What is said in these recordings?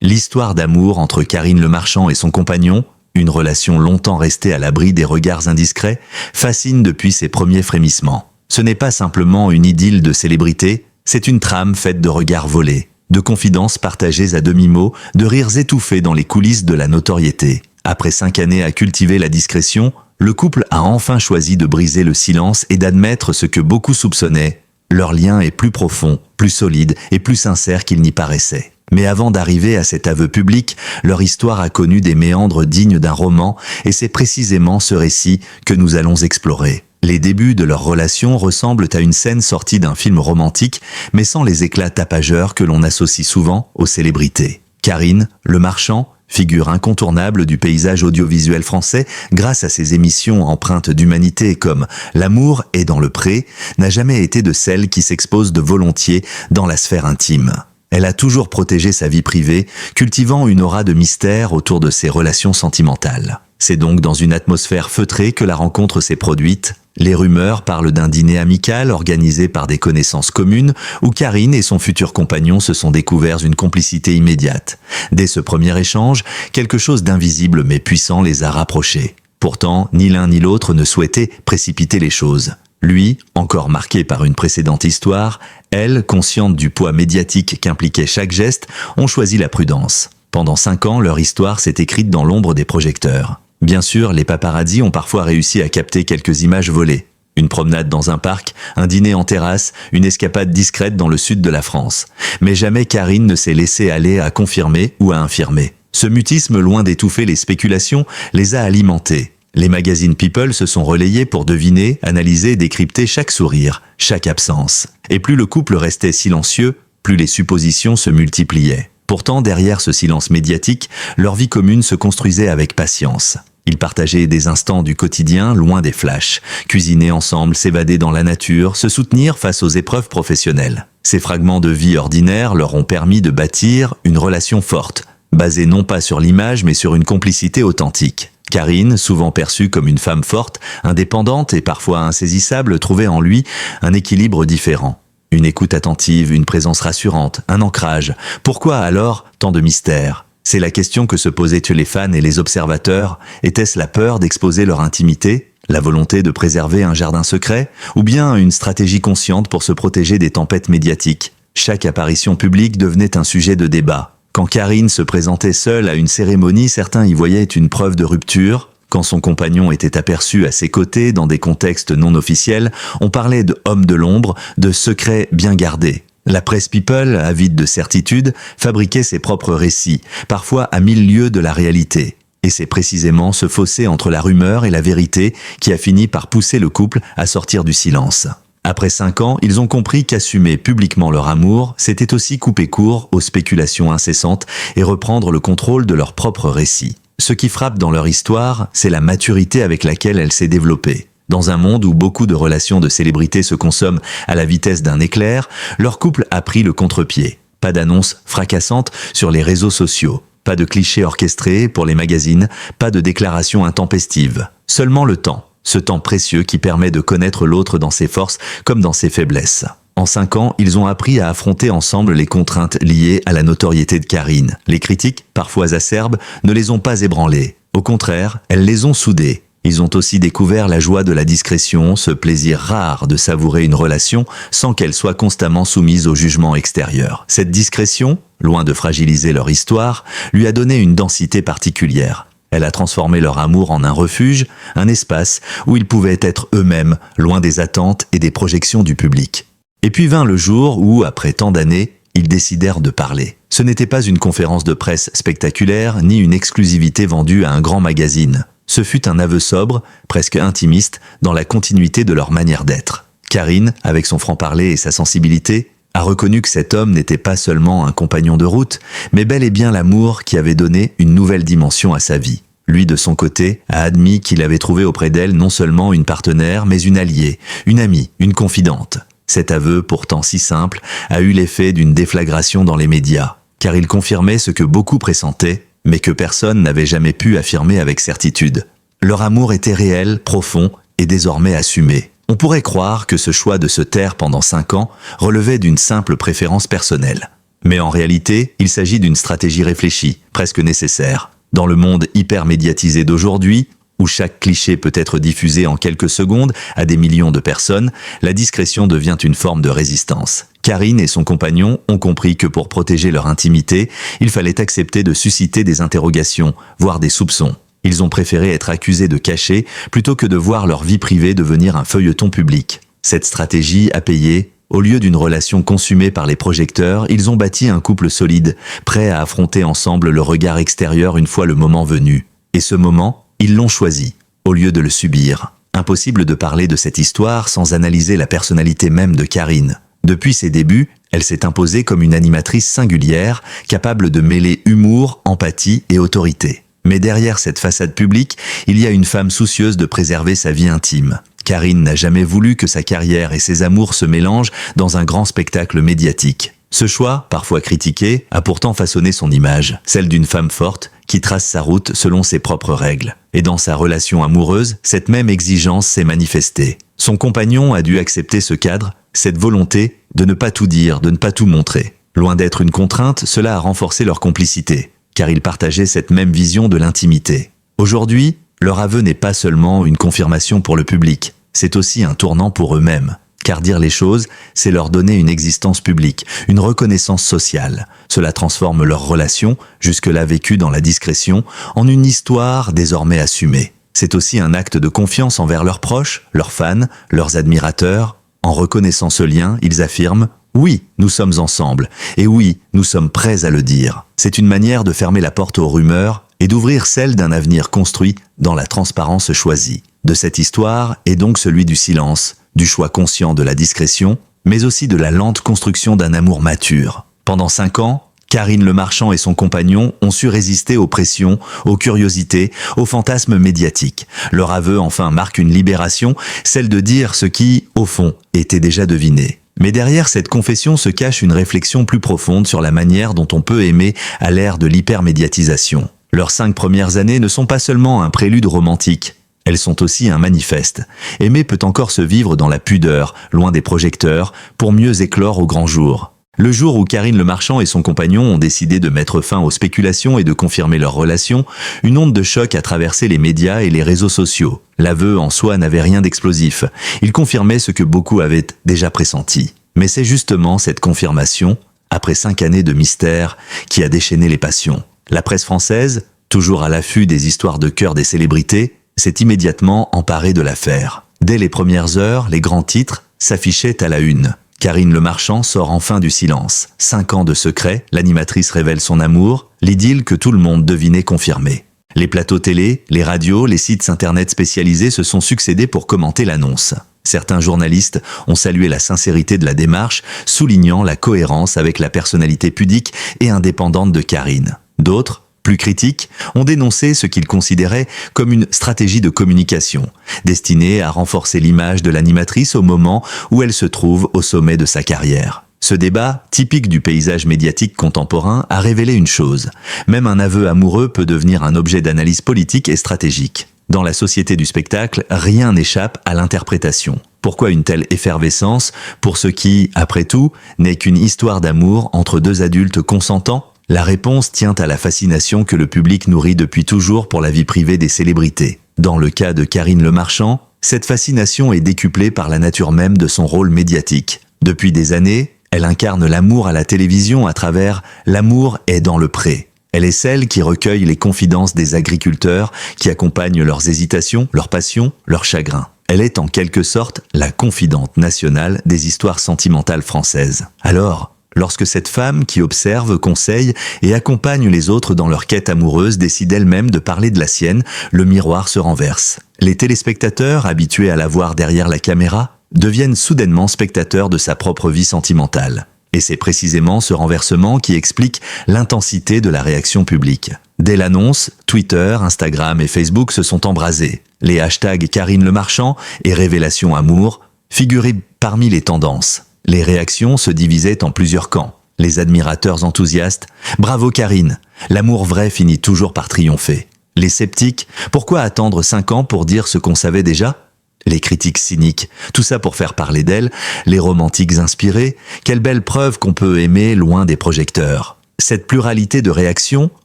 L'histoire d'amour entre Karine Le Marchand et son compagnon, une relation longtemps restée à l'abri des regards indiscrets, fascine depuis ses premiers frémissements. Ce n'est pas simplement une idylle de célébrité, c'est une trame faite de regards volés, de confidences partagées à demi-mot, de rires étouffés dans les coulisses de la notoriété. Après 5 années à cultiver la discrétion, le couple a enfin choisi de briser le silence et d'admettre ce que beaucoup soupçonnaient. Leur lien est plus profond, plus solide et plus sincère qu'il n'y paraissait. Mais avant d'arriver à cet aveu public, leur histoire a connu des méandres dignes d'un roman, et c'est précisément ce récit que nous allons explorer. Les débuts de leur relation ressemblent à une scène sortie d'un film romantique, mais sans les éclats tapageurs que l'on associe souvent aux célébrités. Karine Le Marchand, figure incontournable du paysage audiovisuel français grâce à ses émissions empreintes d'humanité comme L'amour est dans le pré, n'a jamais été de celles qui s'exposent de volontiers dans la sphère intime. Elle a toujours protégé sa vie privée, cultivant une aura de mystère autour de ses relations sentimentales. C'est donc dans une atmosphère feutrée que la rencontre s'est produite. Les rumeurs parlent d'un dîner amical organisé par des connaissances communes où Karine et son futur compagnon se sont découverts une complicité immédiate. Dès ce premier échange, quelque chose d'invisible mais puissant les a rapprochés. Pourtant, ni l'un ni l'autre ne souhaitait précipiter les choses. Lui, encore marqué par une précédente histoire, elle, consciente du poids médiatique qu'impliquait chaque geste, ont choisi la prudence. Pendant 5 ans, leur histoire s'est écrite dans l'ombre des projecteurs. Bien sûr, les paparazzis ont parfois réussi à capter quelques images volées. Une promenade dans un parc, un dîner en terrasse, une escapade discrète dans le sud de la France. Mais jamais Karine ne s'est laissée aller à confirmer ou à infirmer. Ce mutisme, loin d'étouffer les spéculations, les a alimentés. Les magazines People se sont relayés pour deviner, analyser, décrypter chaque sourire, chaque absence. Et plus le couple restait silencieux, plus les suppositions se multipliaient. Pourtant, derrière ce silence médiatique, leur vie commune se construisait avec patience. Ils partageaient des instants du quotidien, loin des flashs, cuisiner ensemble, s'évader dans la nature, se soutenir face aux épreuves professionnelles. Ces fragments de vie ordinaire leur ont permis de bâtir une relation forte, basée non pas sur l'image mais sur une complicité authentique. Karine, souvent perçue comme une femme forte, indépendante et parfois insaisissable, trouvait en lui un équilibre différent. Une écoute attentive, une présence rassurante, un ancrage. Pourquoi alors tant de mystère ? C'est la question que se posaient les fans et les observateurs. Était-ce la peur d'exposer leur intimité ? La volonté de préserver un jardin secret ? Ou bien une stratégie consciente pour se protéger des tempêtes médiatiques ? Chaque apparition publique devenait un sujet de débat. Quand Karine se présentait seule à une cérémonie, certains y voyaient une preuve de rupture. Quand son compagnon était aperçu à ses côtés dans des contextes non officiels, on parlait de homme de l'ombre, de secret bien gardé. La presse People, avide de certitude, fabriquait ses propres récits, parfois à 1000 lieues de la réalité. Et c'est précisément ce fossé entre la rumeur et la vérité qui a fini par pousser le couple à sortir du silence. Après 5 ans, ils ont compris qu'assumer publiquement leur amour, c'était aussi couper court aux spéculations incessantes et reprendre le contrôle de leur propre récit. Ce qui frappe dans leur histoire, c'est la maturité avec laquelle elle s'est développée. Dans un monde où beaucoup de relations de célébrités se consomment à la vitesse d'un éclair, leur couple a pris le contre-pied. Pas d'annonces fracassantes sur les réseaux sociaux, pas de clichés orchestrés pour les magazines, pas de déclarations intempestives. Seulement le temps. Ce temps précieux qui permet de connaître l'autre dans ses forces comme dans ses faiblesses. En 5 ans, ils ont appris à affronter ensemble les contraintes liées à la notoriété de Karine. Les critiques, parfois acerbes, ne les ont pas ébranlés. Au contraire, elles les ont soudés. Ils ont aussi découvert la joie de la discrétion, ce plaisir rare de savourer une relation sans qu'elle soit constamment soumise au jugement extérieur. Cette discrétion, loin de fragiliser leur histoire, lui a donné une densité particulière. Elle a transformé leur amour en un refuge, un espace où ils pouvaient être eux-mêmes, loin des attentes et des projections du public. Et puis vint le jour où, après tant d'années, ils décidèrent de parler. Ce n'était pas une conférence de presse spectaculaire, ni une exclusivité vendue à un grand magazine. Ce fut un aveu sobre, presque intimiste, dans la continuité de leur manière d'être. Karine, avec son franc-parler et sa sensibilité, a reconnu que cet homme n'était pas seulement un compagnon de route, mais bel et bien l'amour qui avait donné une nouvelle dimension à sa vie. Lui, de son côté, a admis qu'il avait trouvé auprès d'elle non seulement une partenaire, mais une alliée, une amie, une confidente. Cet aveu, pourtant si simple, a eu l'effet d'une déflagration dans les médias, car il confirmait ce que beaucoup pressentaient, mais que personne n'avait jamais pu affirmer avec certitude. Leur amour était réel, profond et désormais assumé. On pourrait croire que ce choix de se taire pendant 5 ans relevait d'une simple préférence personnelle. Mais en réalité, il s'agit d'une stratégie réfléchie, presque nécessaire. Dans le monde hyper médiatisé d'aujourd'hui, où chaque cliché peut être diffusé en quelques secondes à des millions de personnes, la discrétion devient une forme de résistance. Karine et son compagnon ont compris que pour protéger leur intimité, il fallait accepter de susciter des interrogations, voire des soupçons. Ils ont préféré être accusés de cacher plutôt que de voir leur vie privée devenir un feuilleton public. Cette stratégie a payé. Au lieu d'une relation consumée par les projecteurs, ils ont bâti un couple solide, prêt à affronter ensemble le regard extérieur une fois le moment venu. Et ce moment, ils l'ont choisi, au lieu de le subir. Impossible de parler de cette histoire sans analyser la personnalité même de Karine. Depuis ses débuts, elle s'est imposée comme une animatrice singulière, capable de mêler humour, empathie et autorité. Mais derrière cette façade publique, il y a une femme soucieuse de préserver sa vie intime. Karine n'a jamais voulu que sa carrière et ses amours se mélangent dans un grand spectacle médiatique. Ce choix, parfois critiqué, a pourtant façonné son image, celle d'une femme forte qui trace sa route selon ses propres règles. Et dans sa relation amoureuse, cette même exigence s'est manifestée. Son compagnon a dû accepter ce cadre, cette volonté de ne pas tout dire, de ne pas tout montrer. Loin d'être une contrainte, cela a renforcé leur complicité, car ils partageaient cette même vision de l'intimité. Aujourd'hui, leur aveu n'est pas seulement une confirmation pour le public, c'est aussi un tournant pour eux-mêmes. Car dire les choses, c'est leur donner une existence publique, une reconnaissance sociale. Cela transforme leur relation, jusque-là vécue dans la discrétion, en une histoire désormais assumée. C'est aussi un acte de confiance envers leurs proches, leurs fans, leurs admirateurs. En reconnaissant ce lien, ils affirment « Oui, nous sommes ensemble, et oui, nous sommes prêts à le dire ». C'est une manière de fermer la porte aux rumeurs et d'ouvrir celle d'un avenir construit dans la transparence choisie. De cette histoire est donc celui du silence, du choix conscient de la discrétion, mais aussi de la lente construction d'un amour mature. Pendant 5 ans, Karine Le Marchand et son compagnon ont su résister aux pressions, aux curiosités, aux fantasmes médiatiques. Leur aveu enfin marque une libération, celle de dire ce qui, au fond, était déjà deviné. Mais derrière cette confession se cache une réflexion plus profonde sur la manière dont on peut aimer à l'ère de l'hypermédiatisation. Leurs 5 premières années ne sont pas seulement un prélude romantique, elles sont aussi un manifeste. Aimer peut encore se vivre dans la pudeur, loin des projecteurs, pour mieux éclore au grand jour. Le jour où Karine Le Marchand et son compagnon ont décidé de mettre fin aux spéculations et de confirmer leur relation, une onde de choc a traversé les médias et les réseaux sociaux. L'aveu en soi n'avait rien d'explosif. Il confirmait ce que beaucoup avaient déjà pressenti. Mais c'est justement cette confirmation, après 5 années de mystère, qui a déchaîné les passions. La presse française, toujours à l'affût des histoires de cœur des célébrités, s'est immédiatement emparée de l'affaire. Dès les premières heures, les grands titres s'affichaient à la une. Karine Le Marchand sort enfin du silence. 5 ans de secret, l'animatrice révèle son amour, l'idylle que tout le monde devinait confirmée. Les plateaux télé, les radios, les sites internet spécialisés se sont succédés pour commenter l'annonce. Certains journalistes ont salué la sincérité de la démarche, soulignant la cohérence avec la personnalité pudique et indépendante de Karine. D'autres, plus critiques, ont dénoncé ce qu'ils considéraient comme une stratégie de communication, destinée à renforcer l'image de l'animatrice au moment où elle se trouve au sommet de sa carrière. Ce débat, typique du paysage médiatique contemporain, a révélé une chose. Même un aveu amoureux peut devenir un objet d'analyse politique et stratégique. Dans la société du spectacle, rien n'échappe à l'interprétation. Pourquoi une telle effervescence pour ce qui, après tout, n'est qu'une histoire d'amour entre 2 adultes consentants ? La réponse tient à la fascination que le public nourrit depuis toujours pour la vie privée des célébrités. Dans le cas de Karine Le Marchand, cette fascination est décuplée par la nature même de son rôle médiatique. Depuis des années, elle incarne l'amour à la télévision à travers « L'amour est dans le pré ». Elle est celle qui recueille les confidences des agriculteurs, qui accompagne leurs hésitations, leurs passions, leurs chagrins. Elle est en quelque sorte la confidente nationale des histoires sentimentales françaises. Alors, lorsque cette femme qui observe, conseille et accompagne les autres dans leur quête amoureuse décide elle-même de parler de la sienne, le miroir se renverse. Les téléspectateurs, habitués à la voir derrière la caméra, deviennent soudainement spectateurs de sa propre vie sentimentale. Et c'est précisément ce renversement qui explique l'intensité de la réaction publique. Dès l'annonce, Twitter, Instagram et Facebook se sont embrasés. Les hashtags Karine Le Marchand et Révélation Amour figuraient parmi les tendances. Les réactions se divisaient en plusieurs camps. Les admirateurs enthousiastes « Bravo Karine, l'amour vrai finit toujours par triompher ». Les sceptiques « Pourquoi attendre 5 ans pour dire ce qu'on savait déjà ?» les critiques cyniques, tout ça pour faire parler d'elle, les romantiques inspirés, quelle belle preuve qu'on peut aimer loin des projecteurs. Cette pluralité de réactions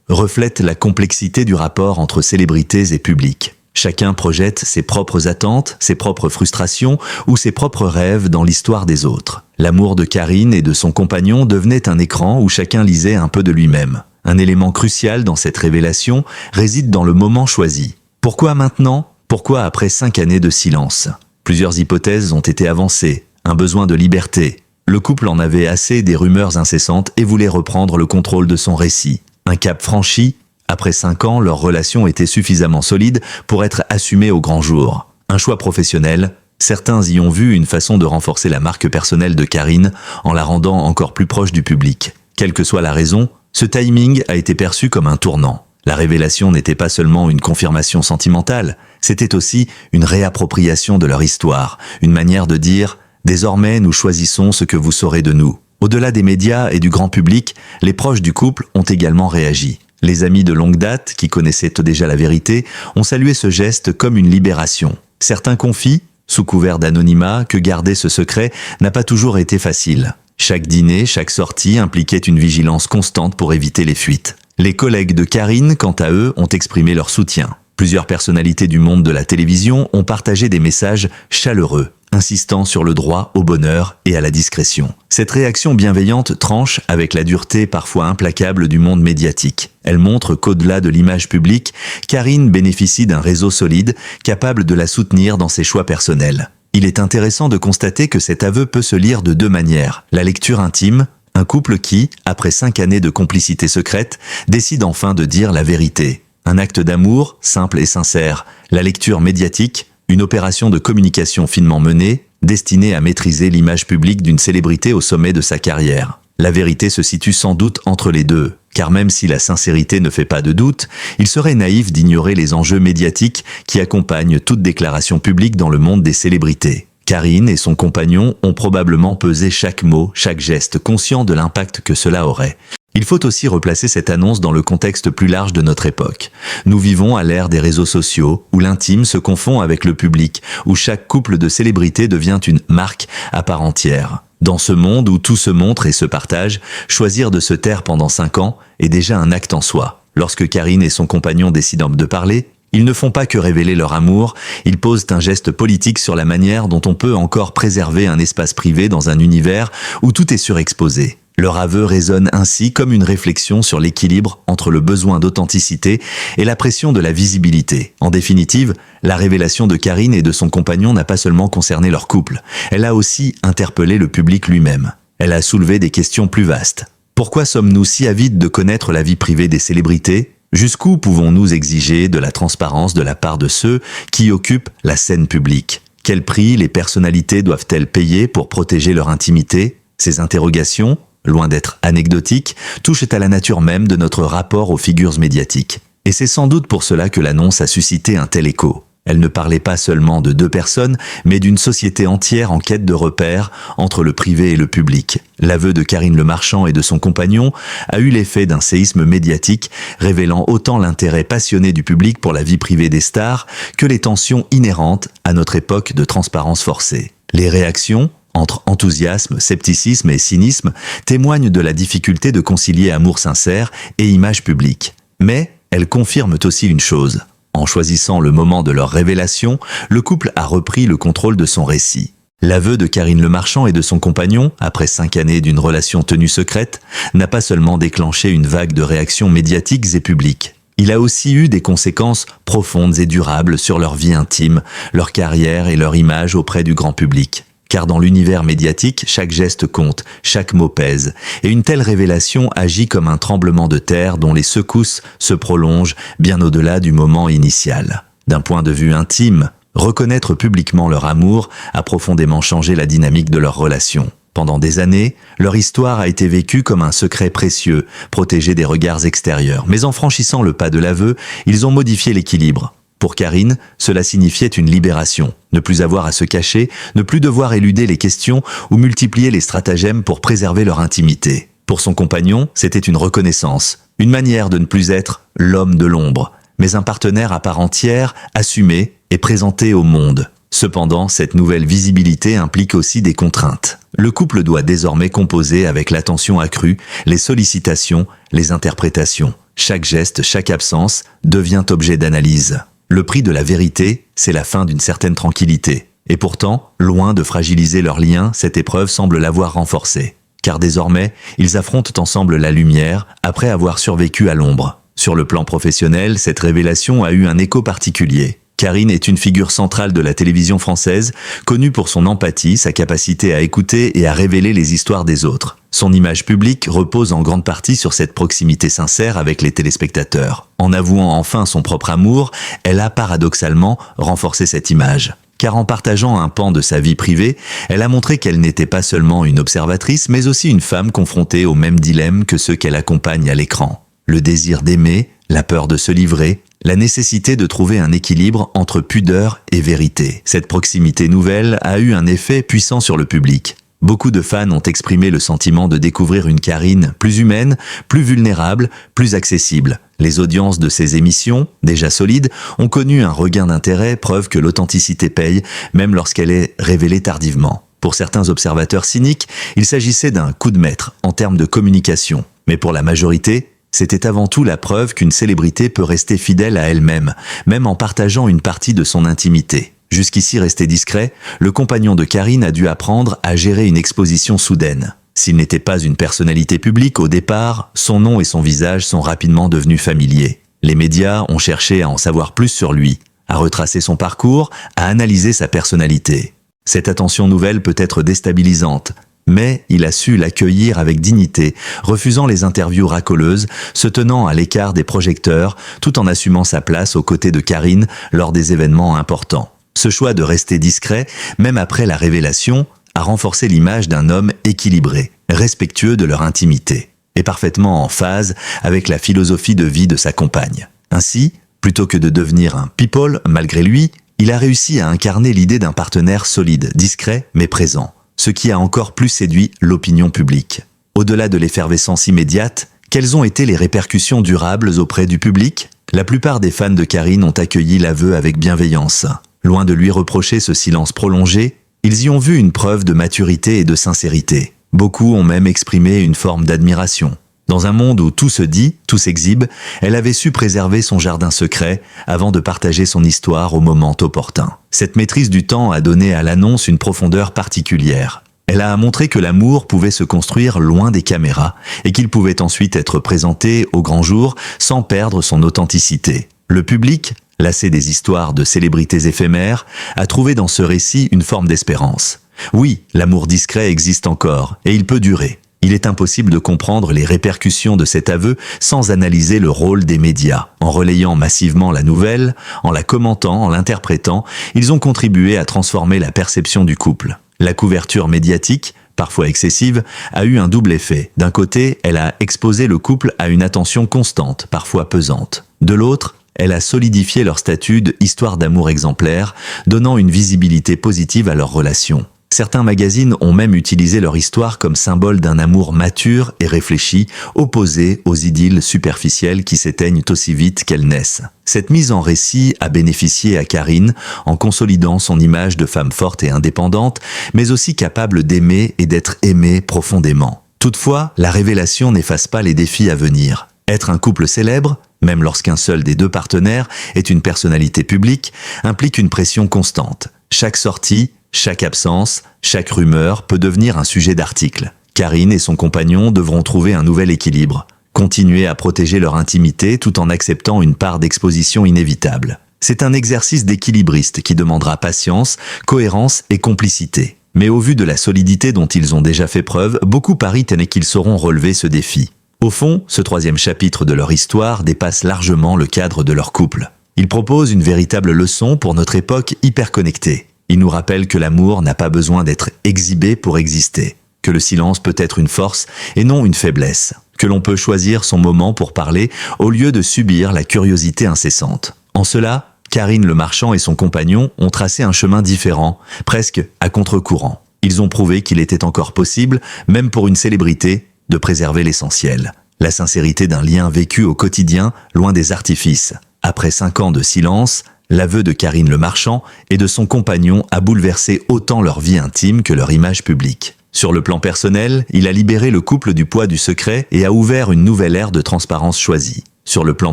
reflète la complexité du rapport entre célébrités et public. Chacun projette ses propres attentes, ses propres frustrations ou ses propres rêves dans l'histoire des autres. L'amour de Karine et de son compagnon devenait un écran où chacun lisait un peu de lui-même. Un élément crucial dans cette révélation réside dans le moment choisi. Pourquoi maintenant ? Pourquoi après 5 années de silence ? Plusieurs hypothèses ont été avancées. Un besoin de liberté. Le couple en avait assez des rumeurs incessantes et voulait reprendre le contrôle de son récit. Un cap franchi. Après 5 ans, leur relation était suffisamment solide pour être assumée au grand jour. Un choix professionnel. Certains y ont vu une façon de renforcer la marque personnelle de Karine en la rendant encore plus proche du public. Quelle que soit la raison, ce timing a été perçu comme un tournant. La révélation n'était pas seulement une confirmation sentimentale, c'était aussi une réappropriation de leur histoire, une manière de dire « Désormais, nous choisissons ce que vous saurez de nous ». Au-delà des médias et du grand public, les proches du couple ont également réagi. Les amis de longue date, qui connaissaient déjà la vérité, ont salué ce geste comme une libération. Certains confient, sous couvert d'anonymat, que garder ce secret n'a pas toujours été facile. Chaque dîner, chaque sortie impliquait une vigilance constante pour éviter les fuites. Les collègues de Karine, quant à eux, ont exprimé leur soutien. Plusieurs personnalités du monde de la télévision ont partagé des messages chaleureux, insistant sur le droit au bonheur et à la discrétion. Cette réaction bienveillante tranche avec la dureté parfois implacable du monde médiatique. Elle montre qu'au-delà de l'image publique, Karine bénéficie d'un réseau solide, capable de la soutenir dans ses choix personnels. Il est intéressant de constater que cet aveu peut se lire de 2 manières. La lecture intime, un couple qui, après 5 années de complicité secrète, décide enfin de dire la vérité. Un acte d'amour, simple et sincère. La lecture médiatique, une opération de communication finement menée, destinée à maîtriser l'image publique d'une célébrité au sommet de sa carrière. La vérité se situe sans doute entre les deux, car même si la sincérité ne fait pas de doute, il serait naïf d'ignorer les enjeux médiatiques qui accompagnent toute déclaration publique dans le monde des célébrités. Karine et son compagnon ont probablement pesé chaque mot, chaque geste, conscients de l'impact que cela aurait. Il faut aussi replacer cette annonce dans le contexte plus large de notre époque. Nous vivons à l'ère des réseaux sociaux, où l'intime se confond avec le public, où chaque couple de célébrités devient une marque à part entière. Dans ce monde où tout se montre et se partage, choisir de se taire pendant 5 ans est déjà un acte en soi. Lorsque Karine et son compagnon décident de parler, ils ne font pas que révéler leur amour, ils posent un geste politique sur la manière dont on peut encore préserver un espace privé dans un univers où tout est surexposé. Leur aveu résonne ainsi comme une réflexion sur l'équilibre entre le besoin d'authenticité et la pression de la visibilité. En définitive, la révélation de Karine et de son compagnon n'a pas seulement concerné leur couple, elle a aussi interpellé le public lui-même. Elle a soulevé des questions plus vastes. Pourquoi sommes-nous si avides de connaître la vie privée des célébrités ? Jusqu'où pouvons-nous exiger de la transparence de la part de ceux qui occupent la scène publique ? Quel prix les personnalités doivent-elles payer pour protéger leur intimité ? Ces interrogations, loin d'être anecdotiques, touchent à la nature même de notre rapport aux figures médiatiques. Et c'est sans doute pour cela que l'annonce a suscité un tel écho. Elle ne parlait pas seulement de 2 personnes, mais d'une société entière en quête de repères entre le privé et le public. L'aveu de Karine Le Marchand et de son compagnon a eu l'effet d'un séisme médiatique, révélant autant l'intérêt passionné du public pour la vie privée des stars que les tensions inhérentes à notre époque de transparence forcée. Les réactions, entre enthousiasme, scepticisme et cynisme, témoignent de la difficulté de concilier amour sincère et image publique. Mais elles confirment aussi une chose. En choisissant le moment de leur révélation, le couple a repris le contrôle de son récit. L'aveu de Karine Le Marchand et de son compagnon, après 5 années d'une relation tenue secrète, n'a pas seulement déclenché une vague de réactions médiatiques et publiques. Il a aussi eu des conséquences profondes et durables sur leur vie intime, leur carrière et leur image auprès du grand public. Car dans l'univers médiatique, chaque geste compte, chaque mot pèse, et une telle révélation agit comme un tremblement de terre dont les secousses se prolongent bien au-delà du moment initial. D'un point de vue intime, reconnaître publiquement leur amour a profondément changé la dynamique de leur relation. Pendant des années, leur histoire a été vécue comme un secret précieux, protégé des regards extérieurs. Mais en franchissant le pas de l'aveu, ils ont modifié l'équilibre. Pour Karine, cela signifiait une libération. Ne plus avoir à se cacher, ne plus devoir éluder les questions ou multiplier les stratagèmes pour préserver leur intimité. Pour son compagnon, c'était une reconnaissance, une manière de ne plus être l'homme de l'ombre, mais un partenaire à part entière, assumé et présenté au monde. Cependant, cette nouvelle visibilité implique aussi des contraintes. Le couple doit désormais composer avec l'attention accrue, les sollicitations, les interprétations. Chaque geste, chaque absence devient objet d'analyse. Le prix de la vérité, c'est la fin d'une certaine tranquillité. Et pourtant, loin de fragiliser leur lien, cette épreuve semble l'avoir renforcé. Car désormais, ils affrontent ensemble la lumière, après avoir survécu à l'ombre. Sur le plan professionnel, cette révélation a eu un écho particulier. Karine est une figure centrale de la télévision française, connue pour son empathie, sa capacité à écouter et à révéler les histoires des autres. Son image publique repose en grande partie sur cette proximité sincère avec les téléspectateurs. En avouant enfin son propre amour, elle a paradoxalement renforcé cette image. Car en partageant un pan de sa vie privée, elle a montré qu'elle n'était pas seulement une observatrice, mais aussi une femme confrontée aux mêmes dilemmes que ceux qu'elle accompagne à l'écran. Le désir d'aimer, la peur de se livrer, la nécessité de trouver un équilibre entre pudeur et vérité. Cette proximité nouvelle a eu un effet puissant sur le public. Beaucoup de fans ont exprimé le sentiment de découvrir une Karine plus humaine, plus vulnérable, plus accessible. Les audiences de ces émissions, déjà solides, ont connu un regain d'intérêt, preuve que l'authenticité paye, même lorsqu'elle est révélée tardivement. Pour certains observateurs cyniques, il s'agissait d'un coup de maître en termes de communication. Mais pour la majorité, c'était avant tout la preuve qu'une célébrité peut rester fidèle à elle-même, même en partageant une partie de son intimité. Jusqu'ici resté discret, le compagnon de Karine a dû apprendre à gérer une exposition soudaine. S'il n'était pas une personnalité publique au départ, son nom et son visage sont rapidement devenus familiers. Les médias ont cherché à en savoir plus sur lui, à retracer son parcours, à analyser sa personnalité. Cette attention nouvelle peut être déstabilisante, mais il a su l'accueillir avec dignité, refusant les interviews racoleuses, se tenant à l'écart des projecteurs, tout en assumant sa place aux côtés de Karine lors des événements importants. Ce choix de rester discret, même après la révélation, a renforcé l'image d'un homme équilibré, respectueux de leur intimité, et parfaitement en phase avec la philosophie de vie de sa compagne. Ainsi, plutôt que de devenir un people malgré lui, il a réussi à incarner l'idée d'un partenaire solide, discret mais présent, ce qui a encore plus séduit l'opinion publique. Au-delà de l'effervescence immédiate, quelles ont été les répercussions durables auprès du public ? La plupart des fans de Karine ont accueilli l'aveu avec bienveillance. Loin de lui reprocher ce silence prolongé, ils y ont vu une preuve de maturité et de sincérité. Beaucoup ont même exprimé une forme d'admiration. Dans un monde où tout se dit, tout s'exhibe, elle avait su préserver son jardin secret avant de partager son histoire au moment opportun. Cette maîtrise du temps a donné à l'annonce une profondeur particulière. Elle a montré que l'amour pouvait se construire loin des caméras et qu'il pouvait ensuite être présenté au grand jour sans perdre son authenticité. Le public, lassé des histoires de célébrités éphémères, a trouvé dans ce récit une forme d'espérance. Oui, l'amour discret existe encore, et il peut durer. Il est impossible de comprendre les répercussions de cet aveu sans analyser le rôle des médias. En relayant massivement la nouvelle, en la commentant, en l'interprétant, ils ont contribué à transformer la perception du couple. La couverture médiatique, parfois excessive, a eu un double effet. D'un côté, elle a exposé le couple à une attention constante, parfois pesante. De l'autre, elle a solidifié leur statut d'histoire d'amour exemplaire, donnant une visibilité positive à leur relation. Certains magazines ont même utilisé leur histoire comme symbole d'un amour mature et réfléchi, opposé aux idylles superficielles qui s'éteignent aussi vite qu'elles naissent. Cette mise en récit a bénéficié à Karine en consolidant son image de femme forte et indépendante, mais aussi capable d'aimer et d'être aimée profondément. Toutefois, la révélation n'efface pas les défis à venir. Être un couple célèbre, même lorsqu'un seul des deux partenaires est une personnalité publique, implique une pression constante. Chaque sortie, chaque absence, chaque rumeur peut devenir un sujet d'article. Karine et son compagnon devront trouver un nouvel équilibre, continuer à protéger leur intimité tout en acceptant une part d'exposition inévitable. C'est un exercice d'équilibriste qui demandera patience, cohérence et complicité. Mais au vu de la solidité dont ils ont déjà fait preuve, beaucoup parient qu'ils sauront relever ce défi. Au fond, ce troisième chapitre de leur histoire dépasse largement le cadre de leur couple. Il propose une véritable leçon pour notre époque hyper connectée. Il nous rappelle que l'amour n'a pas besoin d'être exhibé pour exister, que le silence peut être une force et non une faiblesse, que l'on peut choisir son moment pour parler au lieu de subir la curiosité incessante. En cela, Karine Le Marchand et son compagnon ont tracé un chemin différent, presque à contre-courant. Ils ont prouvé qu'il était encore possible, même pour une célébrité, de préserver l'essentiel, la sincérité d'un lien vécu au quotidien, loin des artifices. Après 5 ans de silence, L'aveu de Karine Le Marchand et de son compagnon a bouleversé autant leur vie intime que leur image publique. Sur le plan personnel, il a libéré le couple du poids du secret et a ouvert une nouvelle ère de transparence choisie. Sur le plan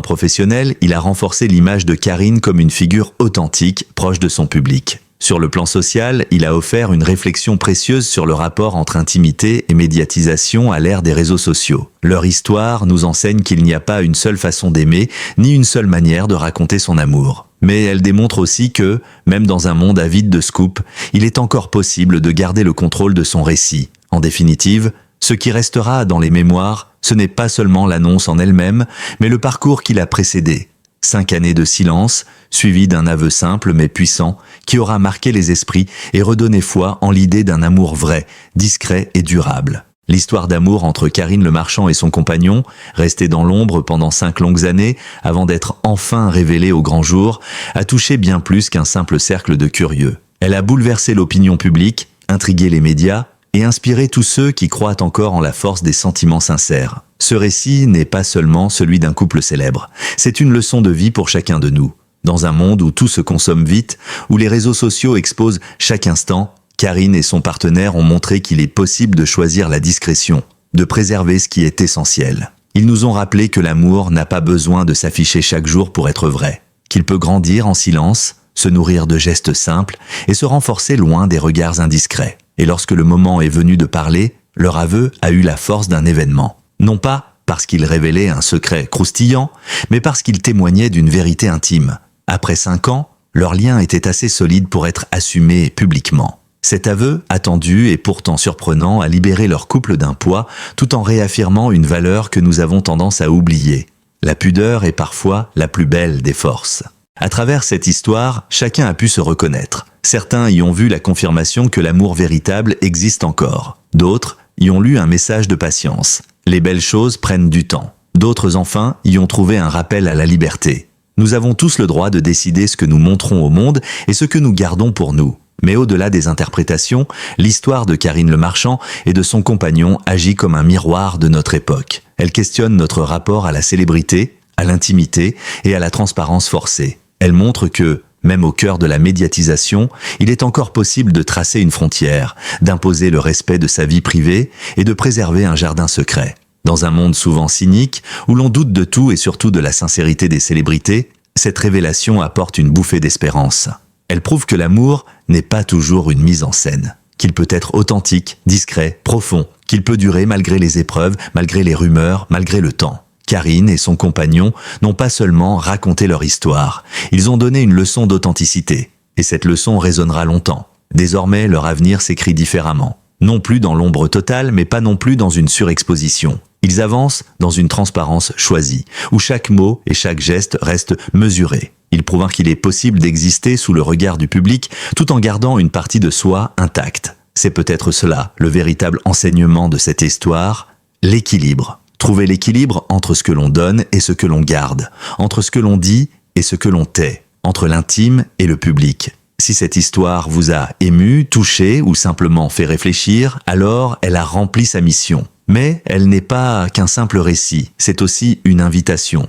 professionnel, il a renforcé l'image de Karine comme une figure authentique, proche de son public. Sur le plan social, il a offert une réflexion précieuse sur le rapport entre intimité et médiatisation à l'ère des réseaux sociaux. Leur histoire nous enseigne qu'il n'y a pas une seule façon d'aimer, ni une seule manière de raconter son amour. Mais elle démontre aussi que, même dans un monde avide de scoops, il est encore possible de garder le contrôle de son récit. En définitive, ce qui restera dans les mémoires, ce n'est pas seulement l'annonce en elle-même, mais le parcours qui l'a précédée. 5 années de silence, suivies d'un aveu simple mais puissant, qui aura marqué les esprits et redonné foi en l'idée d'un amour vrai, discret et durable. L'histoire d'amour entre Karine Le Marchand et son compagnon, restée dans l'ombre pendant 5 longues années avant d'être enfin révélée au grand jour, a touché bien plus qu'un simple cercle de curieux. Elle a bouleversé l'opinion publique, intrigué les médias et inspiré tous ceux qui croient encore en la force des sentiments sincères. Ce récit n'est pas seulement celui d'un couple célèbre, c'est une leçon de vie pour chacun de nous. Dans un monde où tout se consomme vite, où les réseaux sociaux exposent chaque instant, Karine et son partenaire ont montré qu'il est possible de choisir la discrétion, de préserver ce qui est essentiel. Ils nous ont rappelé que l'amour n'a pas besoin de s'afficher chaque jour pour être vrai, qu'il peut grandir en silence, se nourrir de gestes simples et se renforcer loin des regards indiscrets. Et lorsque le moment est venu de parler, leur aveu a eu la force d'un événement. Non pas parce qu'il révélait un secret croustillant, mais parce qu'il témoignait d'une vérité intime. Après 5 ans, leur lien était assez solide pour être assumé publiquement. Cet aveu, attendu et pourtant surprenant, a libéré leur couple d'un poids tout en réaffirmant une valeur que nous avons tendance à oublier. La pudeur est parfois la plus belle des forces. À travers cette histoire, chacun a pu se reconnaître. Certains y ont vu la confirmation que l'amour véritable existe encore. D'autres y ont lu un message de patience. Les belles choses prennent du temps. D'autres enfin y ont trouvé un rappel à la liberté. Nous avons tous le droit de décider ce que nous montrons au monde et ce que nous gardons pour nous. Mais au-delà des interprétations, l'histoire de Karine Le Marchand et de son compagnon agit comme un miroir de notre époque. Elle questionne notre rapport à la célébrité, à l'intimité et à la transparence forcée. Elle montre que, même au cœur de la médiatisation, il est encore possible de tracer une frontière, d'imposer le respect de sa vie privée et de préserver un jardin secret. Dans un monde souvent cynique, où l'on doute de tout et surtout de la sincérité des célébrités, cette révélation apporte une bouffée d'espérance. Elle prouve que l'amour n'est pas toujours une mise en scène, qu'il peut être authentique, discret, profond, qu'il peut durer malgré les épreuves, malgré les rumeurs, malgré le temps. Karine et son compagnon n'ont pas seulement raconté leur histoire, ils ont donné une leçon d'authenticité. Et cette leçon résonnera longtemps. Désormais, leur avenir s'écrit différemment. Non plus dans l'ombre totale, mais pas non plus dans une surexposition. Ils avancent dans une transparence choisie, où chaque mot et chaque geste restent mesurés. Ils prouvent qu'il est possible d'exister sous le regard du public tout en gardant une partie de soi intacte. C'est peut-être cela, le véritable enseignement de cette histoire, l'équilibre. Trouver l'équilibre entre ce que l'on donne et ce que l'on garde, entre ce que l'on dit et ce que l'on tait, entre l'intime et le public. Si cette histoire vous a ému, touché ou simplement fait réfléchir, alors elle a rempli sa mission. Mais elle n'est pas qu'un simple récit, c'est aussi une invitation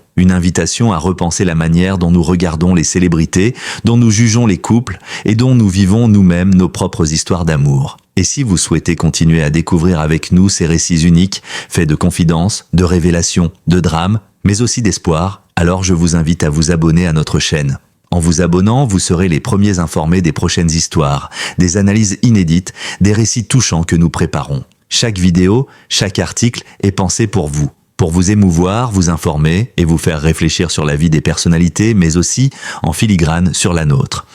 à repenser la manière dont nous regardons les célébrités, dont nous jugeons les couples et dont nous vivons nous-mêmes nos propres histoires d'amour. Et si vous souhaitez continuer à découvrir avec nous ces récits uniques, faits de confidences, de révélations, de drames, mais aussi d'espoir, alors je vous invite à vous abonner à notre chaîne. En vous abonnant, vous serez les premiers informés des prochaines histoires, des analyses inédites, des récits touchants que nous préparons. Chaque vidéo, chaque article est pensé pour vous émouvoir, vous informer et vous faire réfléchir sur la vie des personnalités, mais aussi en filigrane sur la nôtre.